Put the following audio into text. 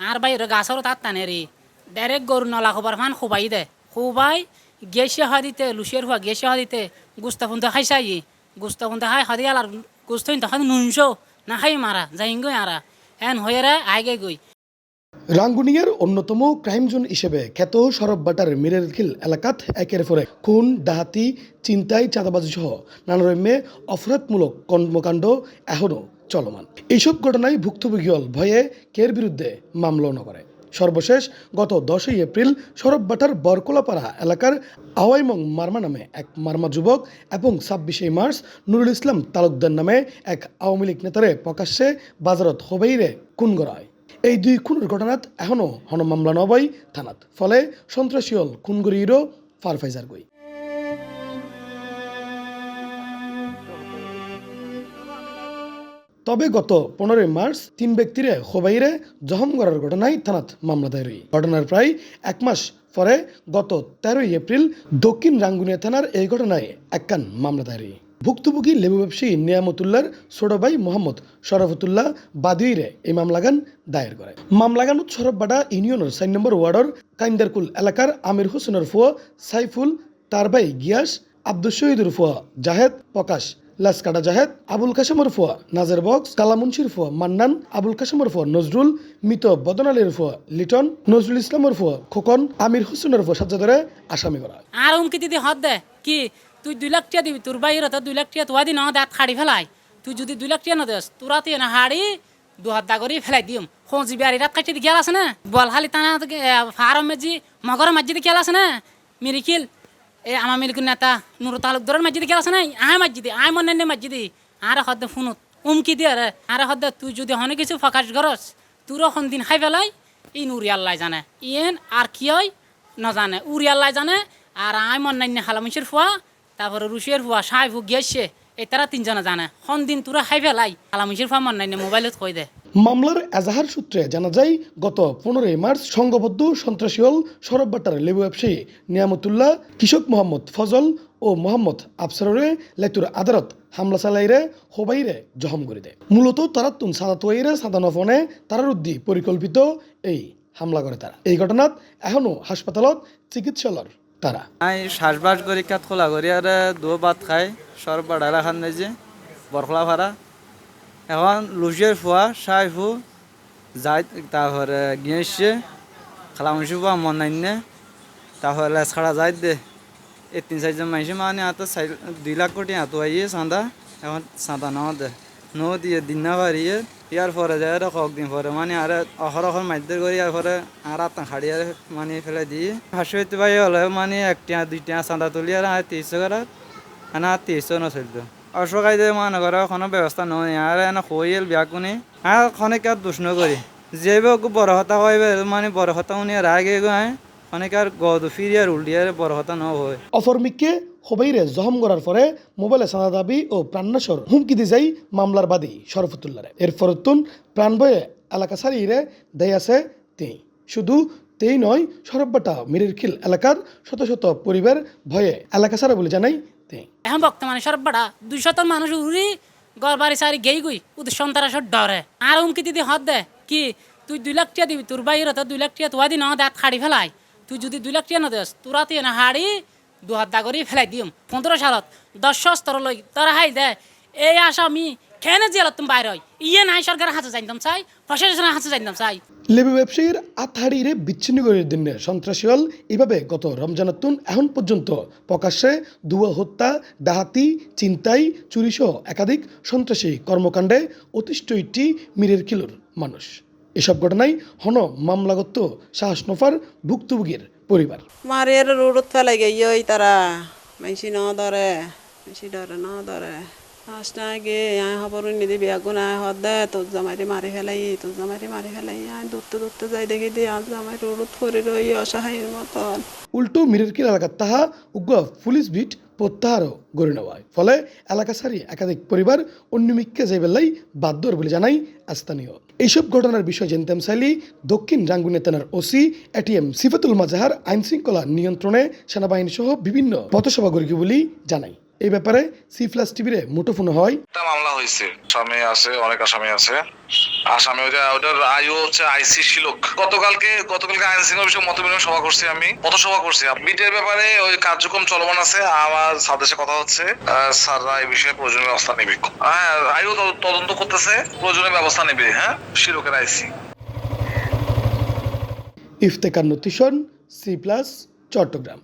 আর বাইরে গাছরও তার টানে রে ডাইরেক্ট গরু নলা খবর ফান খুবাই দে খুবাই গেছে হাদিতে লুসিয়ার হুয়া গেছে হাদিতে গুস্তাফুন তো খাইসাই গুস্তাফুন তো খাই হাদি আলার গুস্তাফুন তখন নুনশো না খাই মারা যাইঙ্গই আরা হ্যান হয়ে আগে গই। রাঙ্গুনিয়ার অন্যতম ক্রাইম জোন হিসেবে খ্যাত সরববাটার মিরেরখিল এলাকাত একের পরে খুন ডাহাতি চিন্তাই চাঁদাবাজি সহ নানা রকমে অপরাধমূলক কর্মকাণ্ড এখনও চলমান। এইসব ঘটনায় ভুক্তভোগী ভয়ে কের বিরুদ্ধে মামলা করে। সর্বশেষ গত 10ই এপ্রিল সরববাটার বরকলাপাড়া এলাকার আওয়াইমং মারমা নামে এক মারমা যুবক এবং 26 মার্চ নুরুল ইসলাম তালুকদার নামে এক আওয়ামী লীগ নেতারে প্রকাশ্যে বাজারত হবেইরে খুন করা হয়। এই দুই খুনের ঘটনাত এখনও হন মামলা নবাই থানাত, ফলে সন্ত্রাসী হল খুনগরিরও ফারফাইজার গই। তবে গত 15 মার্চ 3 ব্যক্তিরে খোবাইরে জখম করার ঘটনায় থানাত মামলা দায়ের হয়। ঘটনার প্রায় 1 মাস পরে গত 13ই এপ্রিল দক্ষিণ রাঙ্গুনিয়া থানার এই ঘটনায় একখান মামলা দায়ের হয়। ভুক্তভোগী লেবু ব্যবসায়ী নিয়ামতুল্লাহর ছোট ভাই মোহাম্মদ শরফতুল্লাহ বাদুইরে এই মামলাগান দায়ের করে। মামলাগানত সরববাটা ইউনিয়নের 4 নম্বর ওয়ার্ডর কাইন্দারকুল এলাকার আমির হোসেনের ফুয়া সাইফুল, তার ভাই গিয়াস, আব্দুল শহীদুর ফুয়া জাহেদ প্রকাশ, লাসকাটা জাহেদ, আবুল কাশেমর ফুয়া নাজের বক্স, কালামুন্সির ফুয়া মান্নান, আবুল কাশেমর ফুয়া নজরুল, মৃত বদন আলীর ফুয়া লিটন, নজরুল ইসলামের ফুয়া খোকন, আমির হোসেনের ফুয়া সাজ্জাদরে আসামি করা। আর উমকি দিদি হদ দে কি তুই 2 লাখ টাকা দিবি তোর বাইর তো 2 লাখ টাকা তোয়া দি না দাঁত খাড়ি ফেলাই তুই যদি 2 লাখ টাকা না দেস তোরা তুই না হাড়ি 2 হাত দাগরি ফেলাই দিম খোঁজি বিয়ারি রাত কাটি দি খেলা আছে না বল হালি টানা ফার্ম মেজি মগর মসজিদে খেলা আছে না মিরিকিল এ আমার মিরিকুল নেতা নুর তালুকদারের মসজিদে খেলা আছে না আয় মসজিদে আয় মনে নে মসজিদে আর হদ ফোনত উমকি দিয়ে রে আর হদ তুই যদি হনে কিছু ফকাশ করস তোর এখন দিন খাই ফেলাই ই নুরি আল্লাহ জানে ইয়েন আর কি হয় না জানে উরি আল্লাহ জানে আর আয় মন নাই হালামিশের ফুয়া তারপরে রুশিয়ার ফুয়া সাহেবু গিয়েছে এই তারা 3 জনে জানে খন দিন তোরা খাই ফেলাই হালামিশের ফুয়া মন নাই মোবাইলত কই দে। মামলার এজাহার সূত্রে জানা যায় গত 15 মার্চ সংঘবদ্ধ সন্ত্রাসী হল সরববাটার লেবু ব্যবসায়ী নিয়ামতুল্লাহ, কৃষক মোহাম্মদ ফজল ও মোহাম্মদ আফসারে লেতুর আদালত হামলা চালাইরে হোবাইরে জখম করে দেয়। মূলত তারাতুন সাদাতোয়াইরে সাদানফনে তারার উদ্দি পরিকল্পিত এই হামলা করে তারা। এই ঘটনাত এখনও হাসপাতালত চিকিৎসালয় তারা। শ্বাসবাস করি কাত খোলা করি আর 2 ভাত খাই সরববাটার এখান যে বরখলা ভাড়া এখন লুসিয়ার ফুয়া সাইফু যাই তারপরে গিয়েছে খালামুসি ফুয়া মন নাইনে তারপরে লেসখাড়া যাই দে এই 3-4 জন মানুষ মানে এত 2 লাখ কোটি এত আইয়ে চাঁদা এখন চাঁদা নাও দে নো দিয়ে দিন না পারিয়ে ইয়ার পরে যায় কয়েকদিন পরে মানে আর অহর মাইদের করি আর পরে আর আত্মা খাড়ি আর মানে ফেলে দিয়ে হাসিতে পাই হলে মানে 1-2 চাঁদা তুলি আর 300 করে না 300 না চলতো অসহায় মনে করো কোনো ব্যবস্থা নয় আর এনে হইল ব্যাকুনি আর অনেক আর দোষ করি যেভাবে বড় হতা হয় মানে বড় হতা উনি আর আগে গায় অনেক আর গদ ফিরিয়ার উল্টিয়ার বড় হতা ন হয়। অফরমিককে হোবাইরে জখম করার পরে মোবাইলে চাঁদা দাবি ও প্রাণনাশর হুমকি দি যাই মামলার বাদী শরফতুল্লারে। এর ফরতুন প্রাণ ভয়ে এলাকা ছাড়িয়ে দেয় আছে তিনি। শুধু তেই নয়, সরববাটা মিরিরখিল এলাকার শত শত পরিবার ভয়ে এলাকা ছাড়া বলে জানাই তিনি। এখন বর্তমানে সরববাটা 200 মানুষ উড়ি ঘর বাড়ি সারি গেই গই ওদের সন্তানাসর ডরে আর উমকি দিদি হদ দে কি তুই 2 লাখ টাকা দিবি তোর বাইর তো 2 লাখ টাকা তোয়া দি না দাঁত খাড়ি ফেলাই তুই যদি 2 লাখ টাকা না দেস তোরা তুই না হাড়ি 2 হাত দাগরি ফেলাই দিম 15 সালত 10 অস্ত্র লই তোরা হাই দে এই আসামি কেন জেলত তুমি বাইর হয় ইয়ে নাই সরকারের হাতে যাইতাম চাই প্রশাসনের হাতে যাইতাম চাই। লেবু ব্যবসায়ীর আতহাড়িরে বিচ্ছিন্ন করে দিনে সন্ত্রাসী হল এইভাবে গত রমজানাতুন এখন পর্যন্ত প্রকাশ্যে দুয়া হত্যা, ডাহাতি, চিন্তাই, চুরিসহ একাধিক সন্ত্রাসী কর্মকাণ্ডে অতিষ্ঠ ইটি মিরেরখিলুর মানুষ। এসব ঘটনায় হন মামলাগত সাহস নফার ভুক্তভোগীর পরিবার। মারের রোডত ফেলাই গিয়ে তারা মেশি ন ধরে মেশি ধরে ন ধরে আসনা গে খবর নিদি বেগুন হদে তোর জামাইরে মারি ফেলাই তোর জামাইরে মারি ফেলাই দূরতে যাই দেখি দিয়ে আজ জামাই রোডত করে রই অসহায়ের মতন। উল্টো মিরেরখিল এলাকার তাহা উগ্র পুলিশ বিট প্রত্যাহারও গড়ে নেওয়া হয়। ফলে এলাকা ছাড়িয়ে একাধিক পরিবার অন্যমিককে যাই বেলাই বাধ্য বলে জানাই স্থানীয়। এইসব ঘটনার বিষয় জানতাম চাইলে দক্ষিণ রাঙ্গুনিয়া থানার ওসি এটিএম সিফাতুল মাজাহার আইন শৃঙ্খলা নিয়ন্ত্রণে সেনাবাহিনী সহ বিভিন্ন পথসভা গড়ি বলে জানাই। এই ব্যাপারে C+ টিভিরে মুঠোফোন হয় একটা মামলা হয়েছে, আসামি আছে, অনেক আসামি আছে। আসামি ওটার আয়ু হচ্ছে আইসি শিলক। গতকালকে আইন শৃঙ্খলা বিষয়ে মতবিনিময় সভা করছি, আমি পথসভা করছি। বিটের ব্যাপারে ওই কার্যক্রম চলমান আছে, আমার স্যারদের সাথে কথা হচ্ছে, স্যাররা এই বিষয়ে প্রয়োজনীয় ব্যবস্থা নেবে। হ্যাঁ, আয়ু তদন্ত করতেছে, প্রয়োজনীয় ব্যবস্থা নেবে। হ্যাঁ, শিলকের আইসি। ইফতেখার নতিশন, C+ চট্টগ্রাম।